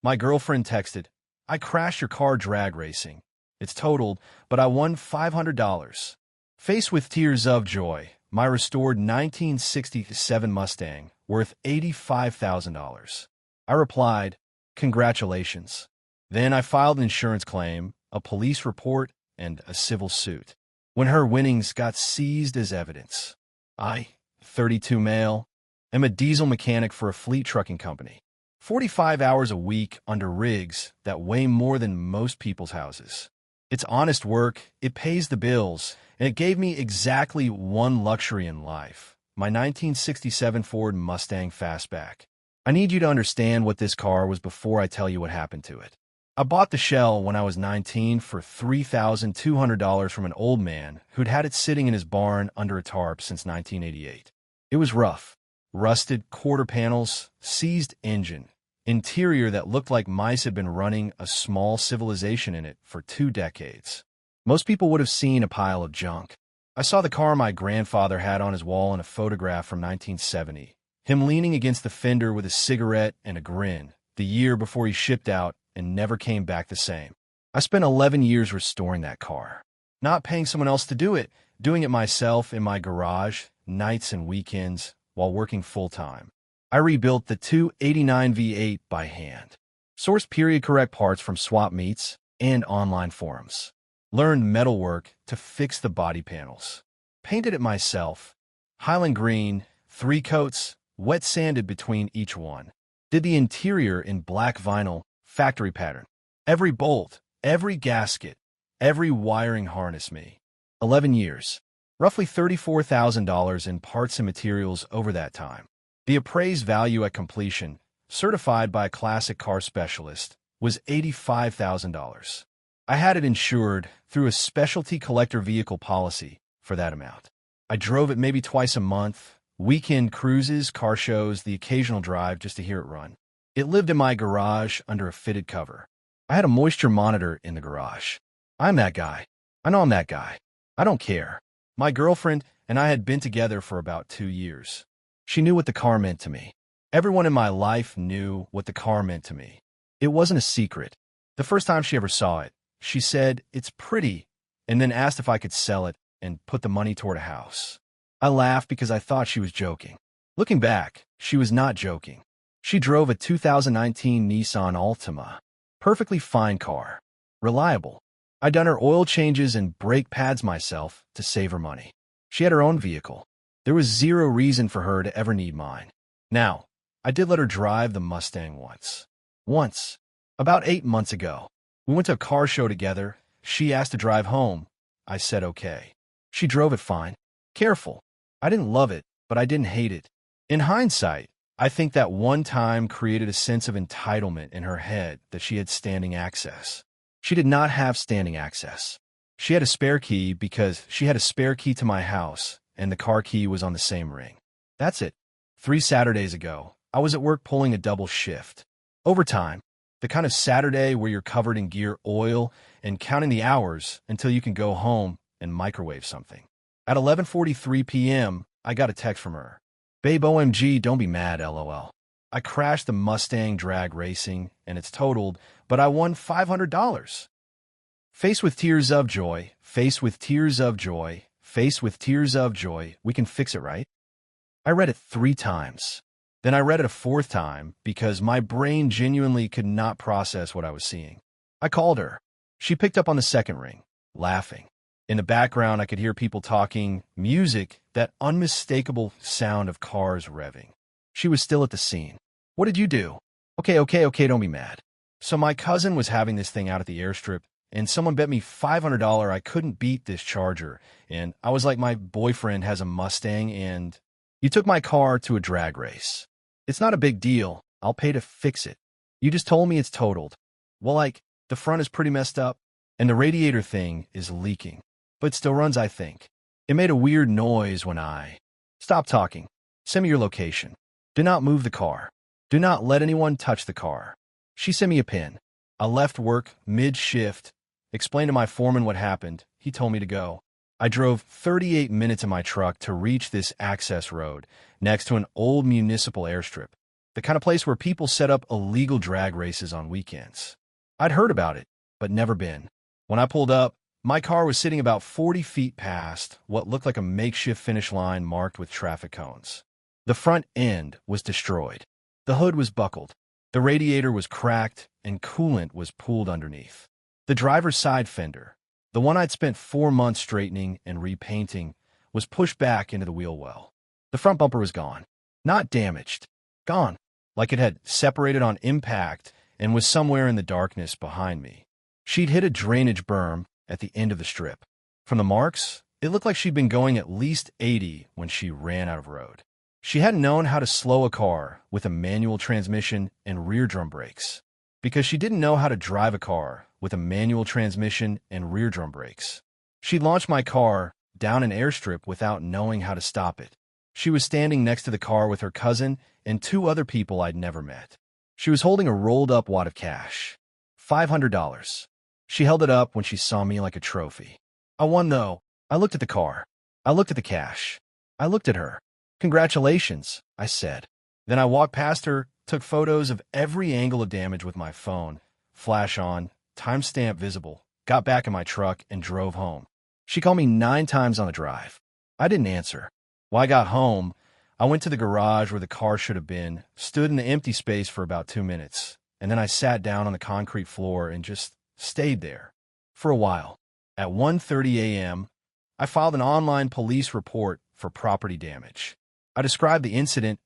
My girlfriend texted, "I crashed your car drag racing. It's totaled, but I won $500. Faced with tears of joy, my restored 1967 Mustang, worth $85,000. I replied, "Congratulations." Then I filed an insurance claim, a police report, and a civil suit. When her winnings got seized as evidence. I, 32 male, am a diesel mechanic for a fleet trucking company. 45 hours a week under rigs that weigh more than most people's houses. It's honest work, it pays the bills, and it gave me exactly one luxury in life, my 1967 Ford Mustang Fastback. I need you to understand what this car was before I tell you what happened to it. I bought the shell when I was 19 for $3,200 from an old man who'd had it sitting in his barn under a tarp since 1988. It was rough. Rusted quarter panels, seized engine, interior that looked like mice had been running a small civilization in it for 2 decades. Most people would have seen a pile of junk. I saw the car my grandfather had on his wall in a photograph from 1970, him leaning against the fender with a cigarette and a grin, the year before he shipped out and never came back the same. I spent 11 years restoring that car. Not paying someone else to do it, doing it myself in my garage, nights and weekends, while working full-time. I rebuilt the 289 V8 by hand. Sourced period-correct parts from swap meets and online forums. Learned metalwork to fix the body panels. Painted it myself. Highland green, 3 coats, wet sanded between each one. Did the interior in black vinyl, factory pattern. Every bolt, every gasket, every wiring harness me. 11 years. Roughly $34,000 in parts and materials over that time. The appraised value at completion, certified by a classic car specialist, was $85,000. I had it insured through a specialty collector vehicle policy for that amount. I drove it maybe twice a month, weekend cruises, car shows, the occasional drive just to hear it run. It lived in my garage under a fitted cover. I had a moisture monitor in the garage. I'm that guy. I know I'm that guy. I don't care. My girlfriend and I had been together for about 2 years. She knew what the car meant to me. Everyone in my life knew what the car meant to me. It wasn't a secret. The first time she ever saw it, she said, "It's pretty," and then asked if I could sell it and put the money toward a house. I laughed because I thought she was joking. Looking back, she was not joking. She drove a 2019 Nissan Altima. Perfectly fine car. Reliable. I'd done her oil changes and brake pads myself to save her money. She had her own vehicle. There was zero reason for her to ever need mine. Now, I did let her drive the Mustang once. About 8 months ago. We went to a car show together. She asked to drive home. I said okay. She drove it fine. Careful. I didn't love it, but I didn't hate it. In hindsight, I think that one time created a sense of entitlement in her head that she had standing access. She did not have standing access. She had a spare key because she had a spare key to my house, and the car key was on the same ring. That's it. 3 Saturdays ago, I was at work pulling a double shift. Overtime, the kind of Saturday where you're covered in gear oil and counting the hours until you can go home and microwave something. At 11:43 p.m., I got a text from her. "Babe, OMG, don't be mad, LOL. I crashed the Mustang drag racing, and it's totaled, but I won $500. Faced with tears of joy, faced with tears of joy, faced with tears of joy, we can fix it, right?" I read it 3 times. Then I read it a 4th time because my brain genuinely could not process what I was seeing. I called her. She picked up on the second ring, laughing. In the background, I could hear people talking, music, that unmistakable sound of cars revving. She was still at the scene. "What did you do?" Okay, don't be mad. So my cousin was having this thing out at the airstrip, and someone bet me $500 I couldn't beat this Charger, and I was like, my boyfriend has a Mustang, and you took my car to a drag race. It's not a big deal. I'll pay to fix it. You just told me it's totaled. Well, like, the front is pretty messed up, and the radiator thing is leaking. But still runs, I think. It made a weird noise when I... Stop talking. Send me your location. Do not move the car. Do not let anyone touch the car. She sent me a pin. I left work mid-shift, explained to my foreman what happened. He told me to go. I drove 38 minutes in my truck to reach this access road next to an old municipal airstrip. the kind of place where people set up illegal drag races on weekends. I'd heard about it, but never been. When I pulled up, my car was sitting about 40 feet past what looked like a makeshift finish line marked with traffic cones. The front end was destroyed. The hood was buckled. The radiator was cracked, and coolant was pooled underneath. The driver's side fender, the one I'd spent 4 months straightening and repainting, was pushed back into the wheel well. The front bumper was gone. Not damaged. Gone. Like it had separated on impact and was somewhere in the darkness behind me. She'd hit a drainage berm at the end of the strip. From the marks, it looked like she'd been going at least 80 when she ran out of road. She hadn't known how to slow a car with a manual transmission and rear drum brakes, because she didn't know how to drive a car with a manual transmission and rear drum brakes. She launched my car down an airstrip without knowing how to stop it. She was standing next to the car with her cousin and 2 other people I'd never met. She was holding a rolled-up wad of cash. $500. She held it up when she saw me like a trophy. I won, though. I looked at the car. I looked at the cash. I looked at her. "Congratulations," I said. Then I walked past her, took photos of every angle of damage with my phone, flash on, timestamp visible, got back in my truck, and drove home. She called me 9 times on the drive. I didn't answer. When I got home, I went to the garage where the car should have been, stood in the empty space for about 2 minutes, and then I sat down on the concrete floor and just stayed there for a while. At 1:30 a.m., I filed an online police report for property damage. I described the incident,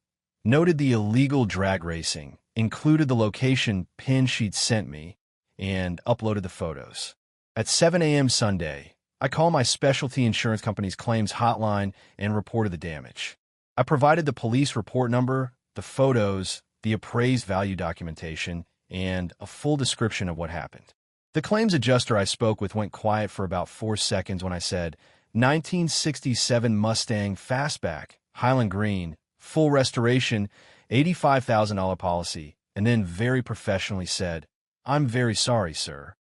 noted the illegal drag racing, included the location pin she'd sent me, and uploaded the photos. At 7 a.m. Sunday, I called my specialty insurance company's claims hotline and reported the damage. I provided the police report number, the photos, the appraised value documentation, and a full description of what happened. The claims adjuster I spoke with went quiet for about 4 seconds when I said, 1967 Mustang Fastback, Highland Green, full restoration, $85,000 policy, and then very professionally said, "I'm very sorry, sir."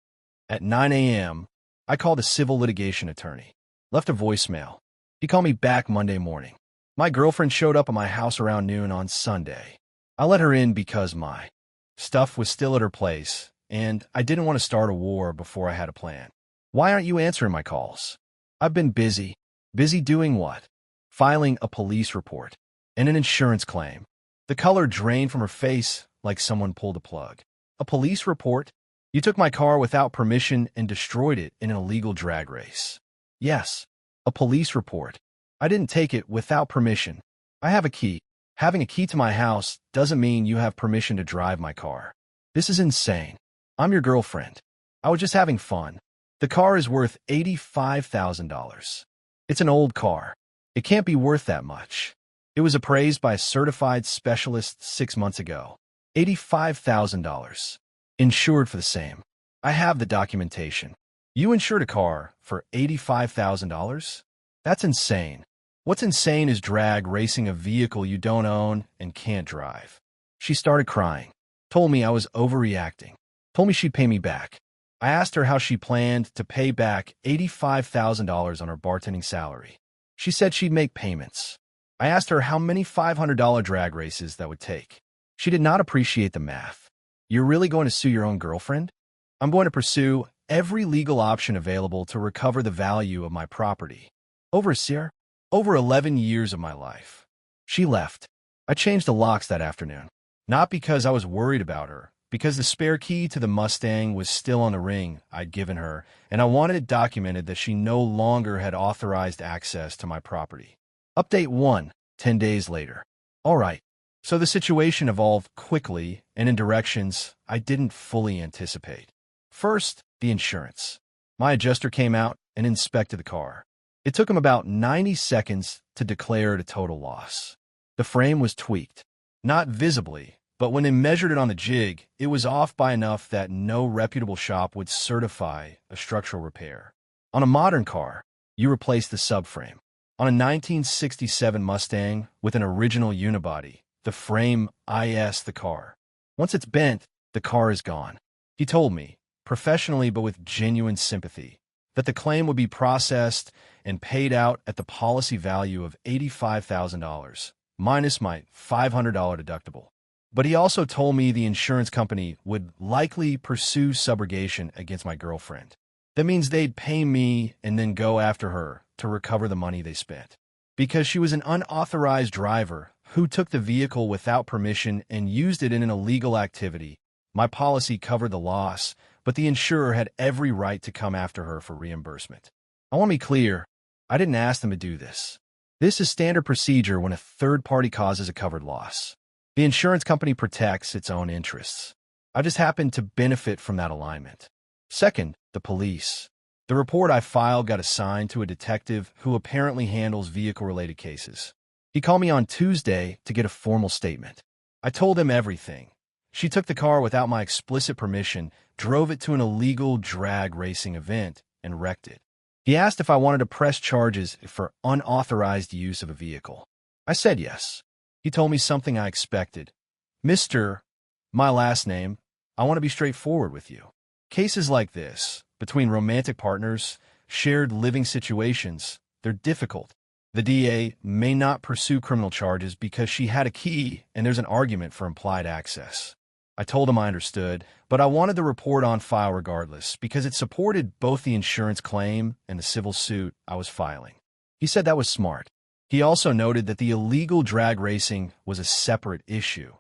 At 9 a.m., I called a civil litigation attorney, left a voicemail. He called me back Monday morning. My girlfriend showed up at my house around noon on Sunday. I let her in because my stuff was still at her place, and I didn't want to start a war before I had a plan. "Why aren't you answering my calls?" "I've been busy." "Busy doing what?" "Filing a police report and an insurance claim." The color drained from her face like someone pulled a plug. "A police report? You took my car without permission and destroyed it in an illegal drag race." "Yes, a police report. I didn't take it without permission. I have a key. Having a key to my house doesn't mean you have permission to drive my car. This is insane. I'm your girlfriend. I was just having fun. The car is worth $85,000. It's an old car. It can't be worth that much. It was appraised by a certified specialist 6 months ago. $85,000. Insured for the same. I have the documentation. You insured a car for $85,000? That's insane. What's insane is drag racing a vehicle you don't own and can't drive." She started crying. Told me I was overreacting. Told me she'd pay me back. I asked her how she planned to pay back $85,000 on her bartending salary. She said she'd make payments. I asked her how many $500 drag races that would take. She did not appreciate the math. "You're really going to sue your own girlfriend?" "I'm going to pursue every legal option available to recover the value of my property." Over 11 years of my life. She left. I changed the locks that afternoon. Not because I was worried about her, because the spare key to the Mustang was still on the ring I'd given her, and I wanted it documented that she no longer had authorized access to my property. Update 1, 10 days later. All right, so the situation evolved quickly and in directions I didn't fully anticipate. First, the insurance. My adjuster came out and inspected the car. It took him about 90 seconds to declare it a total loss. The frame was tweaked. Not visibly, but when they measured it on the jig, it was off by enough that no reputable shop would certify a structural repair. On a modern car, you replace the subframe. On a 1967 Mustang with an original unibody, the frame is the car. Once it's bent, the car is gone. He told me, professionally but with genuine sympathy, that the claim would be processed and paid out at the policy value of $85,000, minus my $500 deductible. But he also told me the insurance company would likely pursue subrogation against my girlfriend. That means they'd pay me and then go after her to recover the money they spent. Because she was an unauthorized driver who took the vehicle without permission and used it in an illegal activity, my policy covered the loss, but the insurer had every right to come after her for reimbursement. I want to be clear, I didn't ask them to do this. This is standard procedure when a third party causes a covered loss. The insurance company protects its own interests. I just happened to benefit from that alignment. Second, the police. The report I filed got assigned to a detective who apparently handles vehicle-related cases. He called me on Tuesday to get a formal statement. I told him everything. She took the car without my explicit permission, drove it to an illegal drag racing event, and wrecked it. He asked if I wanted to press charges for unauthorized use of a vehicle. I said yes. He told me something I expected. Mr. My last name, I want to be straightforward with you. Cases like this, between romantic partners, shared living situations, they're difficult. The DA may not pursue criminal charges because she had a key and there's an argument for implied access. I told him I understood, but I wanted the report on file regardless because it supported both the insurance claim and the civil suit I was filing. He said that was smart. He also noted that the illegal drag racing was a separate issue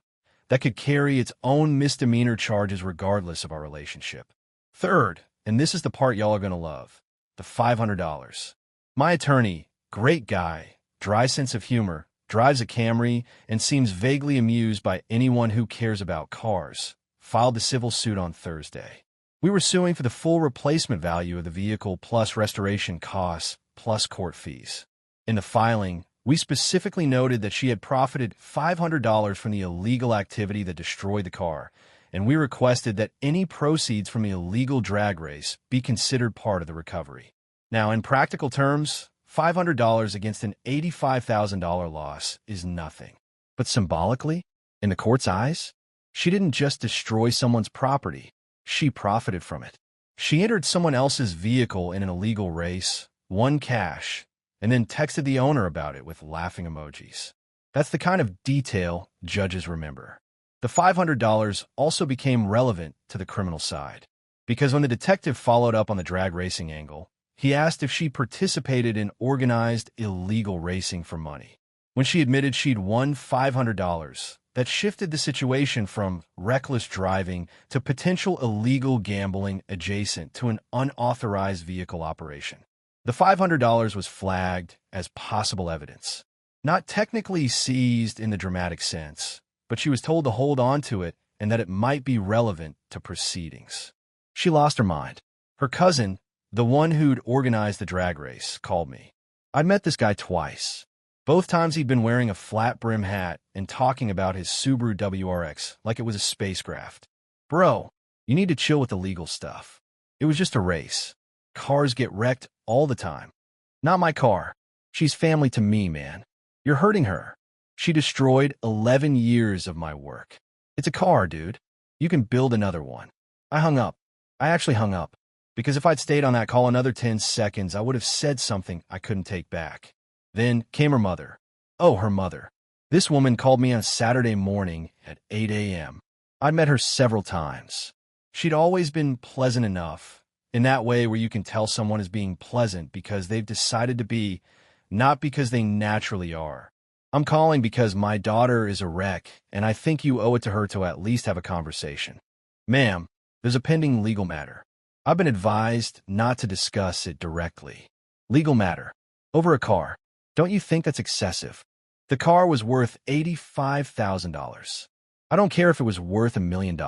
that could carry its own misdemeanor charges regardless of our relationship. Third, and this is the part y'all are going to love, the $500. My attorney, great guy, dry sense of humor, drives a Camry, and seems vaguely amused by anyone who cares about cars, filed the civil suit on Thursday. We were suing for the full replacement value of the vehicle plus restoration costs plus court fees. In the filing, we specifically noted that she had profited $500 from the illegal activity that destroyed the car, and we requested that any proceeds from the illegal drag race be considered part of the recovery. Now, in practical terms, $500 against an $85,000 loss is nothing. But symbolically, in the court's eyes, she didn't just destroy someone's property, she profited from it. She entered someone else's vehicle in an illegal race, won cash, and then texted the owner about it with laughing emojis. That's the kind of detail judges remember. The $500 also became relevant to the criminal side, because when the detective followed up on the drag racing angle, he asked if she participated in organized illegal racing for money. When she admitted she'd won $500, that shifted the situation from reckless driving to potential illegal gambling adjacent to an unauthorized vehicle operation. The $500 was flagged as possible evidence, not technically seized in the dramatic sense, but she was told to hold on to it and that it might be relevant to proceedings. She lost her mind. Her cousin, the one who'd organized the drag race, called me. I'd met this guy twice. Both times he'd been wearing a flat brim hat and talking about his Subaru WRX like it was a spacecraft. Bro, you need to chill with the legal stuff. It was just a race. Cars get wrecked all the time. Not my car. She's family to me, man. You're hurting her. She destroyed 11 years of my work. It's a car, dude. You can build another one. I hung up. I actually hung up. Because if I'd stayed on that call another 10 seconds, I would have said something I couldn't take back. Then came her mother. Oh, her mother. This woman called me on a Saturday morning at 8 a.m. I'd met her several times. She'd always been pleasant enough, in that way where you can tell someone is being pleasant because they've decided to be, not because they naturally are. I'm calling because my daughter is a wreck, and I think you owe it to her to at least have a conversation. Ma'am, there's a pending legal matter. I've been advised not to discuss it directly. Legal matter. Over a car. Don't you think that's excessive? The car was worth $85,000. I don't care if it was worth $1 million.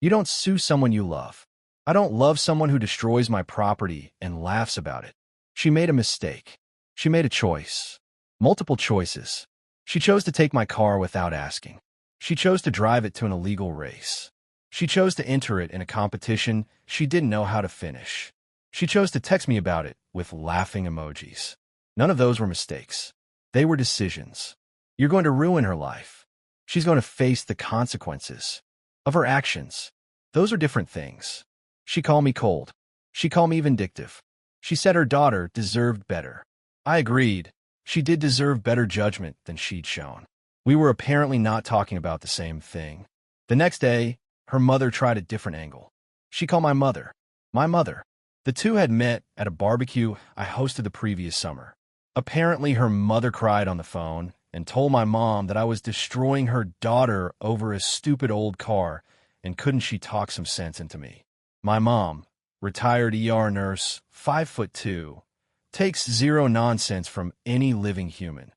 You don't sue someone you love. I don't love someone who destroys my property and laughs about it. She made a mistake. She made a choice. Multiple choices. She chose to take my car without asking. She chose to drive it to an illegal race. She chose to enter it in a competition she didn't know how to finish. She chose to text me about it with laughing emojis. None of those were mistakes. They were decisions. You're going to ruin her life. She's going to face the consequences of her actions. Those are different things. She called me cold. She called me vindictive. She said her daughter deserved better. I agreed. She did deserve better judgment than she'd shown. We were apparently not talking about the same thing. The next day, her mother tried a different angle. She called my mother. My mother. The two had met at a barbecue I hosted the previous summer. Apparently, her mother cried on the phone and told my mom that I was destroying her daughter over a stupid old car, and couldn't she talk some sense into me. My mom, retired ER nurse, 5'2", takes zero nonsense from any living human,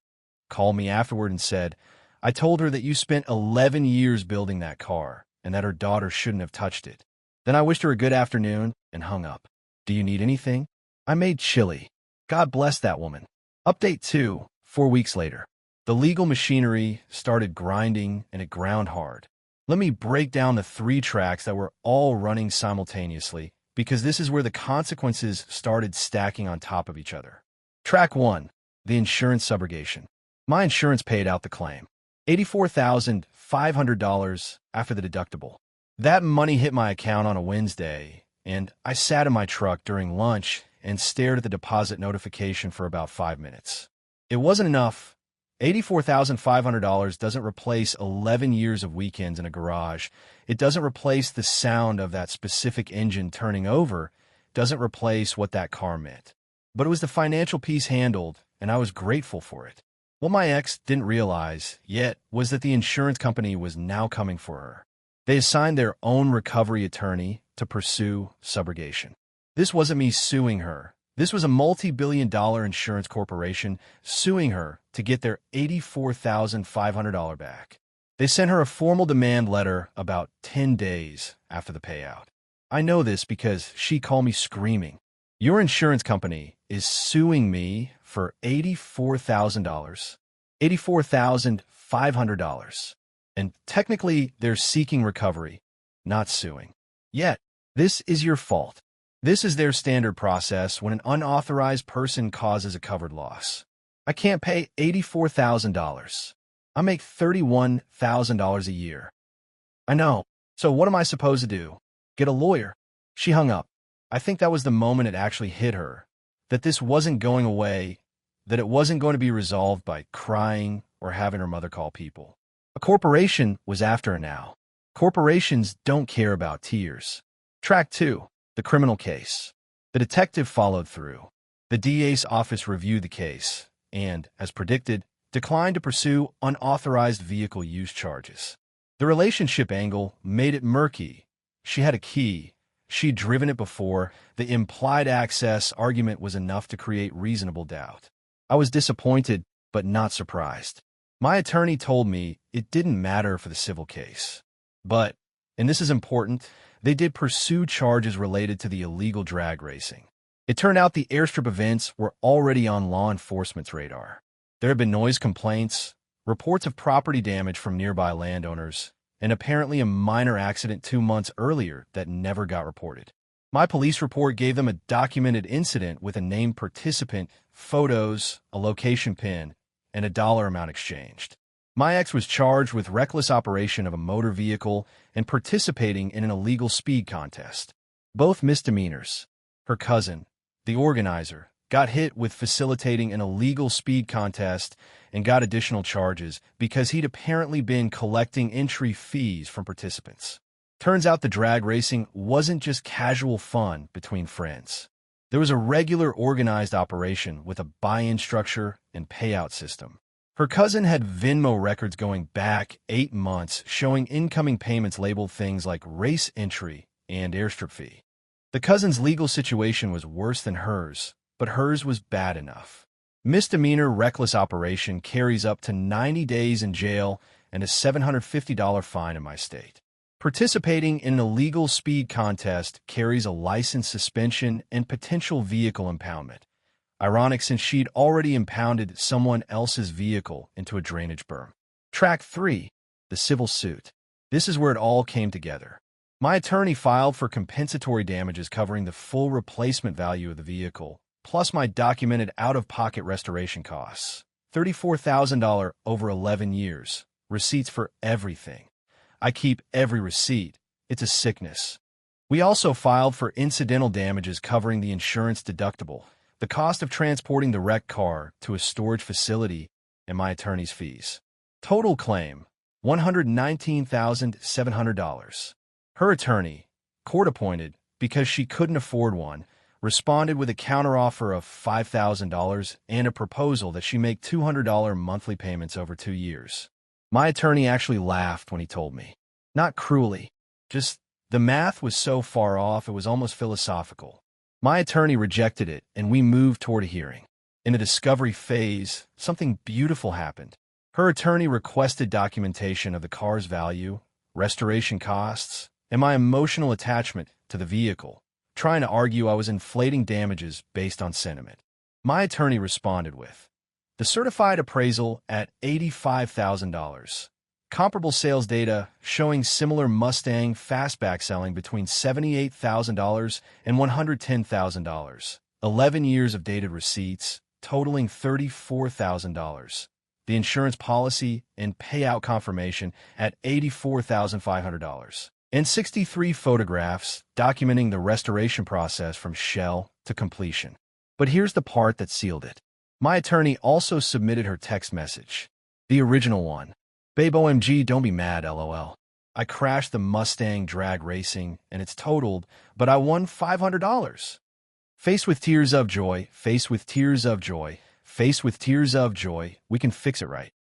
called me afterward and said, "I told her that you spent 11 years building that car and that her daughter shouldn't have touched it." Then I wished her a good afternoon and hung up. Do you need anything? I made chili. God bless that woman. Update 2, 4 weeks later. The legal machinery started grinding, and it ground hard. Let me break down the 3 tracks that were all running simultaneously, because this is where the consequences started stacking on top of each other. Track 1, the insurance subrogation. My insurance paid out the claim. $84,500 after the deductible. That money hit my account on a Wednesday, and I sat in my truck during lunch and stared at the deposit notification for about 5 minutes. It wasn't enough. $84,500 doesn't replace 11 years of weekends in a garage. It doesn't replace the sound of that specific engine turning over. It doesn't replace what that car meant. But it was the financial piece handled, and I was grateful for it. What my ex didn't realize yet was that the insurance company was now coming for her. They assigned their own recovery attorney to pursue subrogation. This wasn't me suing her. This was a multi-billion-dollar insurance corporation suing her to get their $84,500 back. They sent her a formal demand letter about 10 days after the payout. I know this because she called me screaming, "Your insurance company is suing me for $84,000, $84,500, and technically they're seeking recovery, not suing. Yet, this is your fault. This is their standard process when an unauthorized person causes a covered loss. I can't pay $84,000. I make $31,000 a year. I know. So what am I supposed to do? Get a lawyer?" She hung up. I think that was the moment it actually hit her, that this wasn't going away, that it wasn't going to be resolved by crying or having her mother call people. A corporation was after her now. Corporations don't care about tears. Track 2. The criminal case. The detective followed through. The DA's office reviewed the case and, as predicted, declined to pursue unauthorized vehicle use charges. The relationship angle made it murky. She had a key. She'd driven it before. The implied access argument was enough to create reasonable doubt. I was disappointed, but not surprised. My attorney told me it didn't matter for the civil case. But, and this is important, they did pursue charges related to the illegal drag racing. It turned out the airstrip events were already on law enforcement's radar. There had been noise complaints, reports of property damage from nearby landowners, and apparently a minor accident 2 months earlier that never got reported. My police report gave them a documented incident with a named participant, photos, a location pin, and a dollar amount exchanged. My ex was charged with reckless operation of a motor vehicle and participating in an illegal speed contest. Both misdemeanors. Her cousin, the organizer, got hit with facilitating an illegal speed contest and got additional charges because he'd apparently been collecting entry fees from participants. Turns out the drag racing wasn't just casual fun between friends. There was a regular organized operation with a buy-in structure and payout system. Her cousin had Venmo records going back 8 months showing incoming payments labeled things like race entry and airstrip fee. The cousin's legal situation was worse than hers, but hers was bad enough. Misdemeanor reckless operation carries up to 90 days in jail and a $750 fine in my state. Participating in an illegal speed contest carries a license suspension and potential vehicle impoundment. Ironic since she'd already impounded someone else's vehicle into a drainage berm. Track 3. The civil suit. This is where it all came together. My attorney filed for compensatory damages covering the full replacement value of the vehicle, plus my documented out-of-pocket restoration costs. $34,000 over 11 years. Receipts for everything. I keep every receipt. It's a sickness. We also filed for incidental damages covering the insurance deductible, the cost of transporting the wrecked car to a storage facility, and my attorney's fees. Total claim, $119,700. Her attorney, court-appointed because she couldn't afford one, responded with a counteroffer of $5,000 and a proposal that she make $200 monthly payments over 2 years. My attorney actually laughed when he told me. Not cruelly, just the math was so far off it was almost philosophical. My attorney rejected it, and we moved toward a hearing. In the discovery phase, something beautiful happened. Her attorney requested documentation of the car's value, restoration costs, and my emotional attachment to the vehicle, trying to argue I was inflating damages based on sentiment. My attorney responded with, the certified appraisal at $85,000. Comparable sales data showing similar Mustang fastback selling between $78,000 and $110,000. 11 years of dated receipts, totaling $34,000. The insurance policy and payout confirmation at $84,500. And 63 photographs documenting the restoration process from shell to completion. But here's the part that sealed it. My attorney also submitted her text message. The original one. Babe OMG, don't be mad, LOL. I crashed the Mustang drag racing and it's totaled, but I won $500. Faced with tears of joy, faced with tears of joy, faced with tears of joy, we can fix it right.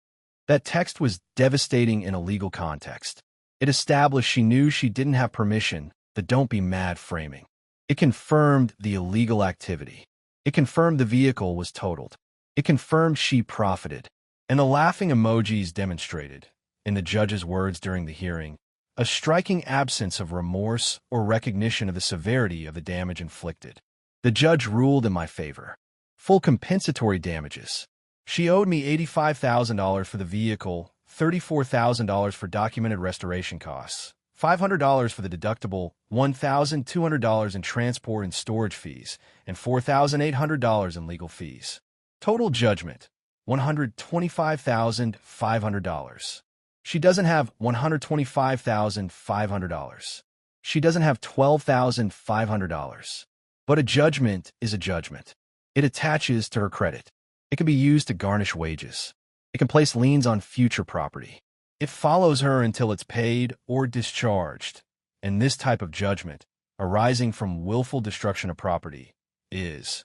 That text was devastating in a legal context. It established she knew she didn't have permission, the don't be mad framing. It confirmed the illegal activity. It confirmed the vehicle was totaled. It confirmed she profited. And the laughing emojis demonstrated, in the judge's words during the hearing, a striking absence of remorse or recognition of the severity of the damage inflicted. The judge ruled in my favor. Full compensatory damages. She owed me $85,000 for the vehicle, $34,000 for documented restoration costs, $500 for the deductible, $1,200 in transport and storage fees, and $4,800 in legal fees. Total judgment, $125,500. She doesn't have $125,500. She doesn't have $12,500. But a judgment is a judgment. It attaches to her credit. It can be used to garnish wages. It can place liens on future property. It follows her until it's paid or discharged. And this type of judgment, arising from willful destruction of property, is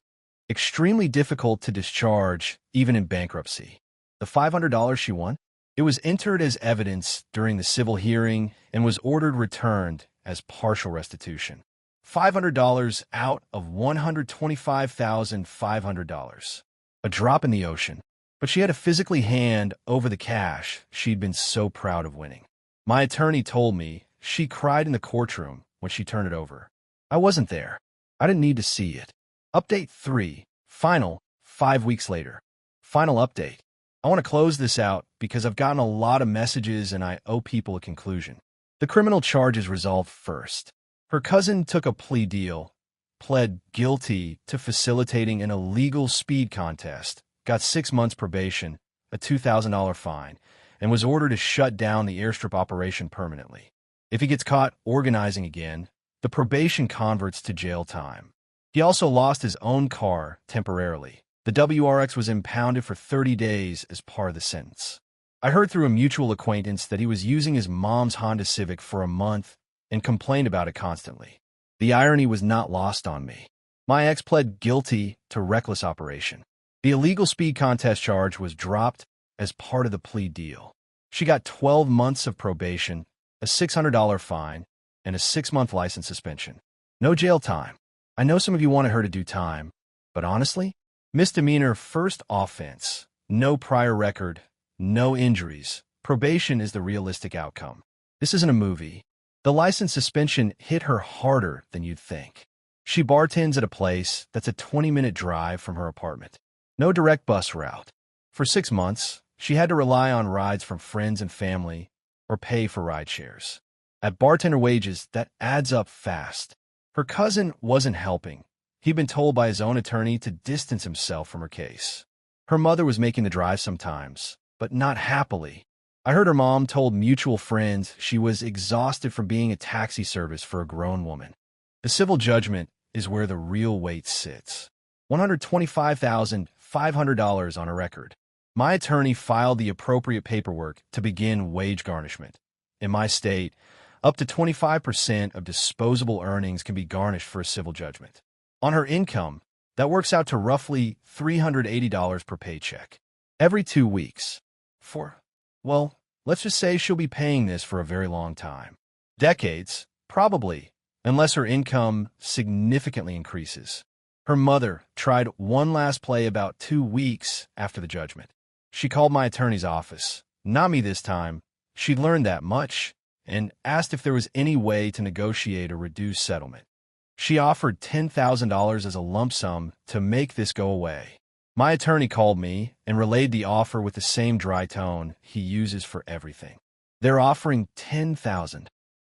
extremely difficult to discharge even in bankruptcy. The $500 she won? It was entered as evidence during the civil hearing and was ordered returned as partial restitution. $500 out of $125,500. A drop in the ocean. But she had to physically hand over the cash she'd been so proud of winning. My attorney told me she cried in the courtroom when she turned it over. I wasn't there. I didn't need to see it. Update 3. Final, 5 weeks later. Final update. I want to close this out because I've gotten a lot of messages and I owe people a conclusion. The criminal charge is resolved first. Her cousin took a plea deal, pled guilty to facilitating an illegal speed contest, got 6 months probation, a $2,000 fine, and was ordered to shut down the airstrip operation permanently. If he gets caught organizing again, the probation converts to jail time. He also lost his own car temporarily. The WRX was impounded for 30 days as part of the sentence. I heard through a mutual acquaintance that he was using his mom's Honda Civic for a month and complained about it constantly. The irony was not lost on me. My ex pled guilty to reckless operation. The illegal speed contest charge was dropped as part of the plea deal. She got 12 months of probation, a $600 fine, and a 6-month license suspension. No jail time. I know some of you wanted her to do time, but honestly, misdemeanor first offense, no prior record, no injuries. Probation is the realistic outcome. This isn't a movie. The license suspension hit her harder than you'd think. She bartends at a place that's a 20-minute drive from her apartment. No direct bus route. For 6 months, she had to rely on rides from friends and family or pay for ride shares. At bartender wages, that adds up fast. Her cousin wasn't helping. He'd been told by his own attorney to distance himself from her case. Her mother was making the drive sometimes, but not happily. I heard her mom told mutual friends she was exhausted from being a taxi service for a grown woman. The civil judgment is where the real weight sits. $125,500 on a record. My attorney filed the appropriate paperwork to begin wage garnishment. In my state, up to 25% of disposable earnings can be garnished for a civil judgment. On her income, that works out to roughly $380 per paycheck. Every 2 weeks. Well, let's just say she'll be paying this for a very long time. Decades, probably, unless her income significantly increases. Her mother tried one last play about 2 weeks after the judgment. She called my attorney's office, not me this time. She'd learned that much, and asked if there was any way to negotiate a reduced settlement. She offered $10,000 as a lump sum to make this go away. My attorney called me and relayed the offer with the same dry tone he uses for everything. They're offering $10,000.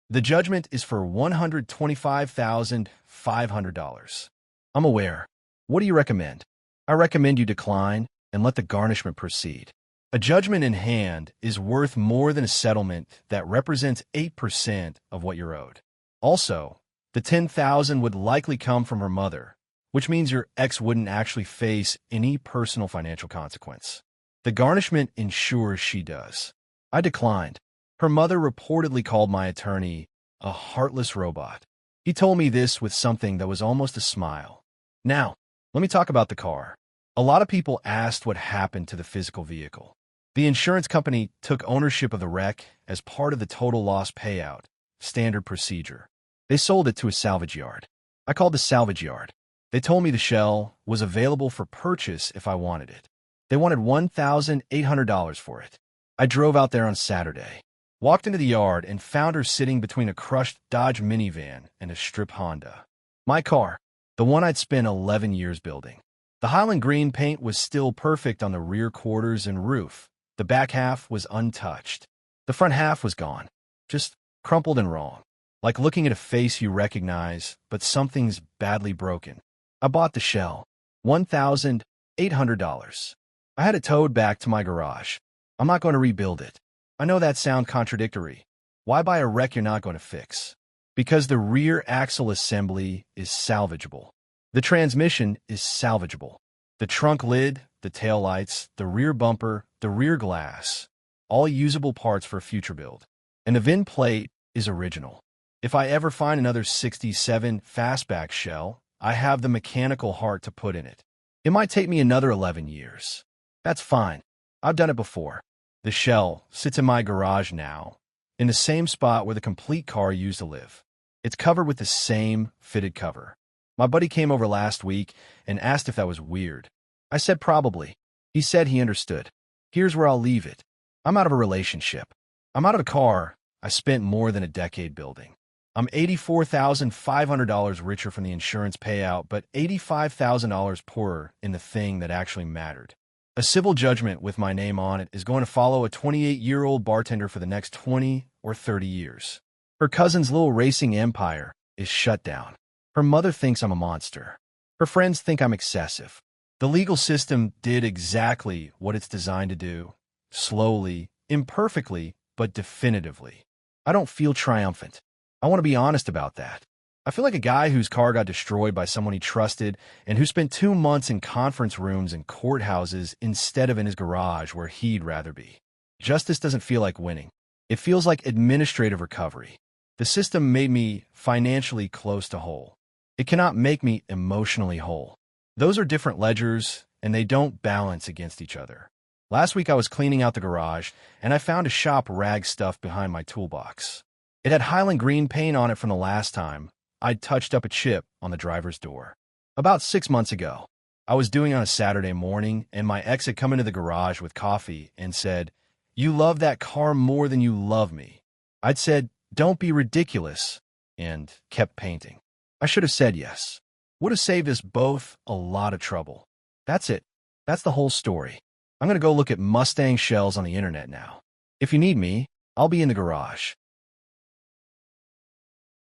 The judgment is for $125,500. I'm aware. What do you recommend? I recommend you decline and let the garnishment proceed. A judgment in hand is worth more than a settlement that represents 8% of what you're owed. Also, the $10,000 would likely come from her mother, which means your ex wouldn't actually face any personal financial consequence. The garnishment ensures she does. I declined. Her mother reportedly called my attorney a heartless robot. He told me this with something that was almost a smile. Now, let me talk about the car. A lot of people asked what happened to the physical vehicle. The insurance company took ownership of the wreck as part of the total loss payout, standard procedure. They sold it to a salvage yard. I called the salvage yard. They told me the shell was available for purchase if I wanted it. They wanted $1,800 for it. I drove out there on Saturday, walked into the yard, and found her sitting between a crushed Dodge minivan and a strip Honda. My car, the one I'd spent 11 years building. The Highland green paint was still perfect on the rear quarters and roof. The back half was untouched. The front half was gone, just crumpled and wrong. Like looking at a face you recognize, but something's badly broken. I bought the shell, $1,800. I had it towed back to my garage. I'm not going to rebuild it. I know that sounds contradictory. Why buy a wreck you're not going to fix? Because the rear axle assembly is salvageable. The transmission is salvageable. The trunk lid, the taillights, the rear bumper, the rear glass, all usable parts for a future build. And the VIN plate is original. If I ever find another 67 fastback shell, I have the mechanical heart to put in it. It might take me another 11 years. That's fine. I've done it before. The shell sits in my garage now, in the same spot where the complete car used to live. It's covered with the same fitted cover. My buddy came over last week and asked if that was weird. I said probably. He said he understood. Here's where I'll leave it. I'm out of a relationship. I'm out of a car I spent more than a decade building. I'm $84,500 richer from the insurance payout, but $85,000 poorer in the thing that actually mattered. A civil judgment with my name on it is going to follow a 28-year-old bartender for the next 20 or 30 years. Her cousin's little racing empire is shut down. Her mother thinks I'm a monster. Her friends think I'm excessive. The legal system did exactly what it's designed to do. Slowly, imperfectly, but definitively. I don't feel triumphant. I want to be honest about that. I feel like a guy whose car got destroyed by someone he trusted and who spent 2 months in conference rooms and courthouses instead of in his garage where he'd rather be. Justice doesn't feel like winning. It feels like administrative recovery. The system made me financially close to whole. It cannot make me emotionally whole. Those are different ledgers, and they don't balance against each other. Last week I was cleaning out the garage, and I found a shop rag stuff behind my toolbox. It had Highland green paint on it from the last time I'd touched up a chip on the driver's door. About 6 months ago, I was doing it on a Saturday morning, and my ex had come into the garage with coffee and said, "You love that car more than you love me." I'd said, "Don't be ridiculous," and kept painting. I should have said yes. Would have saved us both a lot of trouble. That's it. That's the whole story. I'm going to go look at Mustang shells on the internet now. If you need me, I'll be in the garage.